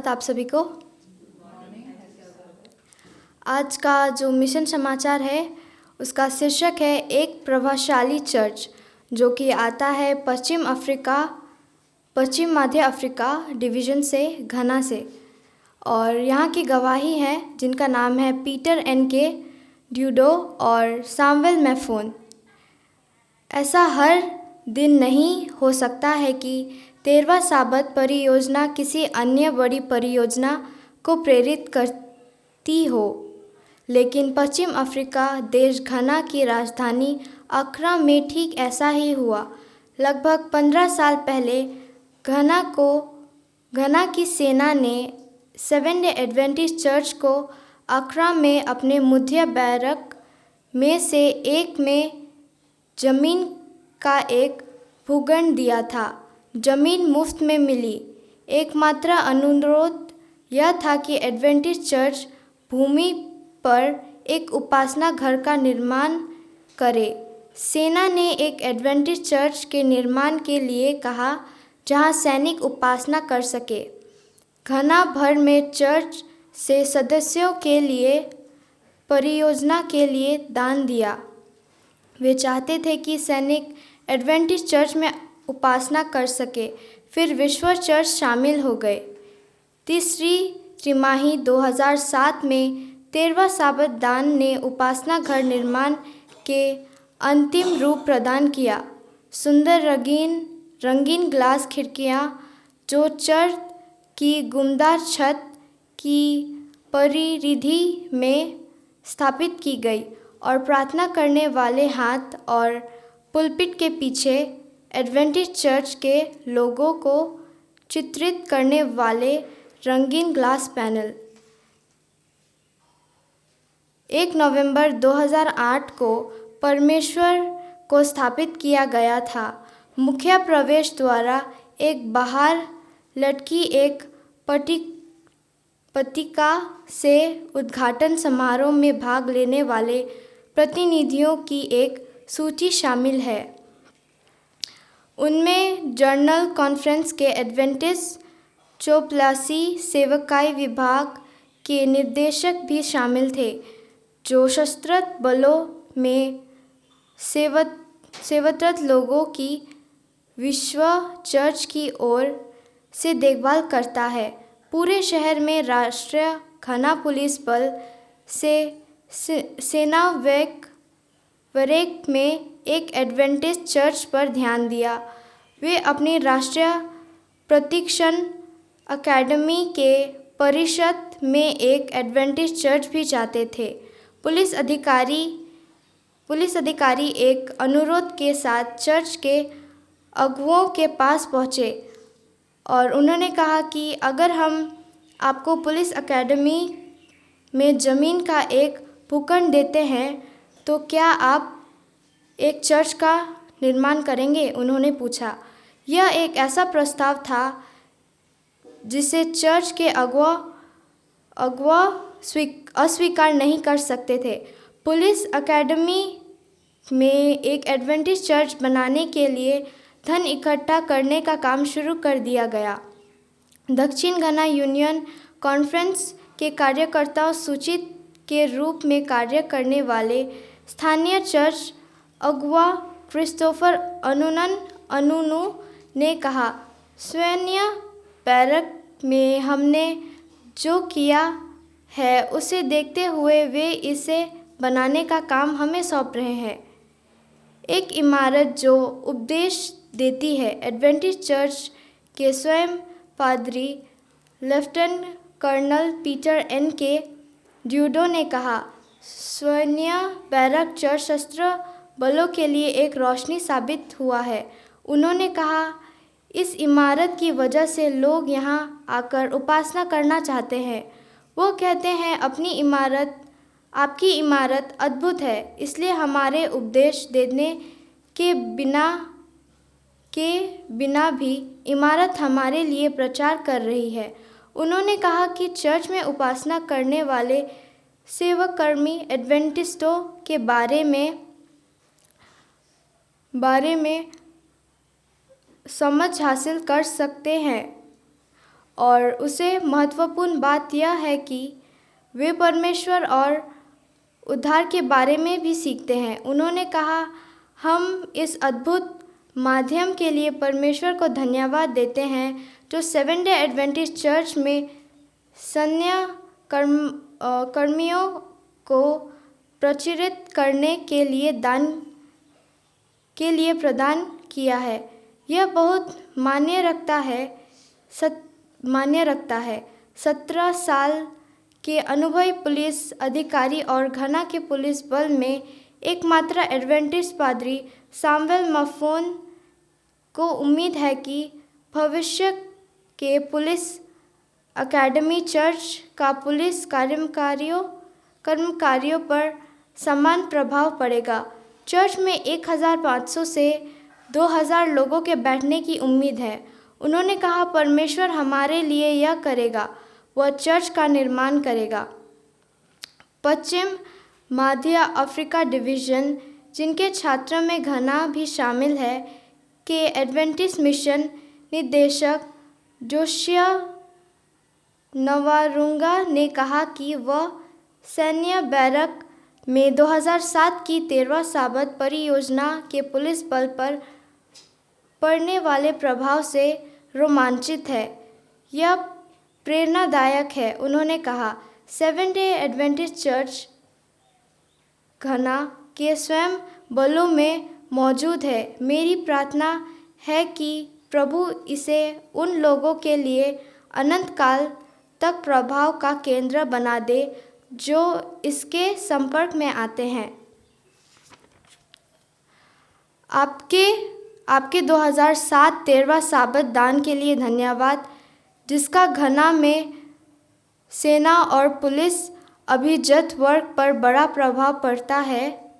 आप सभी को आज का जो मिशन समाचार है उसका शीर्षक है एक प्रभावशाली चर्च, जो कि आता है पश्चिम मध्य अफ्रीका डिवीज़न से, घना से। और यहाँ की गवाही है जिनका नाम है पीटर एन.के. ड्यूडो और सामुएल मैफोन। ऐसा हर दिन नहीं हो सकता है कि 13वां साबत परियोजना किसी अन्य बड़ी परियोजना को प्रेरित करती हो, लेकिन पश्चिम अफ्रीका देश घना की राजधानी अक्रा में ठीक ऐसा ही हुआ। लगभग 15 साल पहले घना की सेना ने सेवन डे एडवेंटिस्ट चर्च को अक्रा में अपने मुख्य बैरक में से एक में जमीन का एक भूखंड दिया था। जमीन मुफ्त में मिली। एकमात्र अनुरोध यह था कि एडवेंटिस्ट चर्च भूमि पर एक उपासना घर का निर्माण करे। सेना ने एक एडवेंटिस्ट चर्च के निर्माण के लिए कहा जहां सैनिक उपासना कर सके। घना भर में चर्च से सदस्यों के लिए परियोजना के लिए दान दिया। वे चाहते थे कि सैनिक एडवेंटिस्ट चर्च में उपासना कर सके। फिर विश्व चर्च शामिल हो गए। तीसरी तिमाही 2007 में 13वां साबत दान ने उपासना घर निर्माण के अंतिम रूप प्रदान किया। सुंदर रंगीन ग्लास खिड़कियां जो चर्च की गुंबदार छत की परिरिधि में स्थापित की गई और प्रार्थना करने वाले हाथ और पुलपिट के पीछे एडवेंटिस्ट चर्च के लोगों को चित्रित करने वाले रंगीन ग्लास पैनल। 1 नवंबर 2008 को परमेश्वर को स्थापित किया गया था। मुख्य प्रवेश द्वारा एक बाहर लटकी एक पट्टिका से उद्घाटन समारोह में भाग लेने वाले प्रतिनिधियों की एक सूची शामिल है। उनमें जर्नल कॉन्फ्रेंस के एडवेंटिस्ट चौपलासी सेवकाई विभाग के निदेशक भी शामिल थे, जो सशस्त्र बलों में सेवारत लोगों की विश्व चर्च की ओर से देखभाल करता है। पूरे शहर में राष्ट्रीय घना पुलिस बल से सेना वरेक में एक एडवेंटिस्ट चर्च पर ध्यान दिया। वे अपनी राष्ट्रीय प्रशिक्षण अकादमी के परिषद में एक एडवेंटिस्ट चर्च भी चाहते थे। पुलिस अधिकारी एक अनुरोध के साथ चर्च के अगुओं के पास पहुंचे और उन्होंने कहा कि अगर हम आपको पुलिस अकादमी में ज़मीन का एक भूखंड देते हैं तो क्या आप एक चर्च का निर्माण करेंगे? उन्होंने पूछा। यह एक ऐसा प्रस्ताव था जिसे चर्च के अगुआ अस्वीकार नहीं कर सकते थे। पुलिस अकादमी में एक एडवेंटिस्ट चर्च बनाने के लिए धन इकट्ठा करने का काम शुरू कर दिया गया। दक्षिण घना यूनियन कॉन्फ्रेंस के कार्यकर्ताओं सूचित के रूप में कार्य करने वाले स्थानीय चर्च अगुआ क्रिस्टोफर अनुनु ने कहा, सैन्य बैरक में हमने जो किया है उसे देखते हुए वे इसे बनाने का काम हमें सौंप रहे हैं। एक इमारत जो उपदेश देती है। एडवेंटिस्ट चर्च के स्वयं पादरी लेफ्टिनेंट कर्नल पीटर एन.के. ड्यूडो ने कहा, सैन्य बैरक चर्च सशस्त्र बलों के लिए एक रोशनी साबित हुआ है। उन्होंने कहा, इस इमारत की वजह से लोग यहाँ आकर उपासना करना चाहते हैं। वो कहते हैं आपकी इमारत अद्भुत है, इसलिए हमारे उपदेश देने के बिना भी इमारत हमारे लिए प्रचार कर रही है। उन्होंने कहा कि चर्च में उपासना करने वाले सेवाकर्मी एडवेंटिस्टों के बारे में समझ हासिल कर सकते हैं और उसे महत्वपूर्ण बात यह है कि वे परमेश्वर और उद्धार के बारे में भी सीखते हैं। उन्होंने कहा, हम इस अद्भुत माध्यम के लिए परमेश्वर को धन्यवाद देते हैं जो सेवन डे एडवेंटिस्ट चर्च में सैन्य कर्मियों को प्रचारित करने के लिए प्रदान किया है। यह बहुत मान्य रखता है। 17 साल के अनुभवी पुलिस अधिकारी और घना के पुलिस बल में एकमात्र एडवेंटिस्ट पादरी सैमुअल मफोन को उम्मीद है कि भविष्य के पुलिस अकेडमी चर्च का पुलिस कर्मकारियों पर समान प्रभाव पड़ेगा। चर्च में 1500 से 2000 लोगों के बैठने की उम्मीद है। उन्होंने कहा, परमेश्वर हमारे लिए यह करेगा, वह चर्च का निर्माण करेगा। पश्चिम मध्य अफ्रीका डिवीज़न, जिनके छात्रों में घना भी शामिल है, के एडवेंटिस्ट मिशन निदेशक जोशिया नवारुंगा ने कहा कि वह सैन्य बैरक में 2007 की 13वां साबत परियोजना के पुलिस बल पर पड़ने वाले प्रभाव से रोमांचित है। यह प्रेरणादायक है। उन्होंने कहा, सेवन डे एडवेंटिस्ट चर्च घना के स्वयं बलों में मौजूद है। मेरी प्रार्थना है कि प्रभु इसे उन लोगों के लिए अनंत काल तक प्रभाव का केंद्र बना दे जो इसके संपर्क में आते हैं। आपके 2007 13वां साबत दान के लिए धन्यवाद, जिसका घना में सेना और पुलिस अभिजात वर्ग पर बड़ा प्रभाव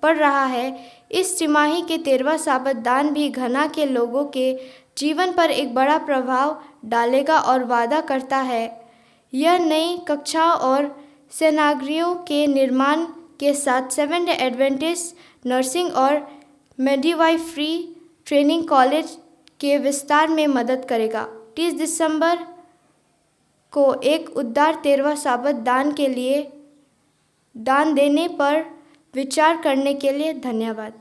पड़ रहा है। इस तिमाही के 13वां साबत दान भी घना के लोगों के जीवन पर एक बड़ा प्रभाव डालेगा और वादा करता है। यह नई कक्षाओं और सेनागारों के निर्माण के साथ सेवन डे एडवेंटिस्ट नर्सिंग और मिडवाइफरी ट्रेनिंग कॉलेज के विस्तार में मदद करेगा। 30 दिसंबर को एक उदार 13वां साबत दान देने पर विचार करने के लिए धन्यवाद।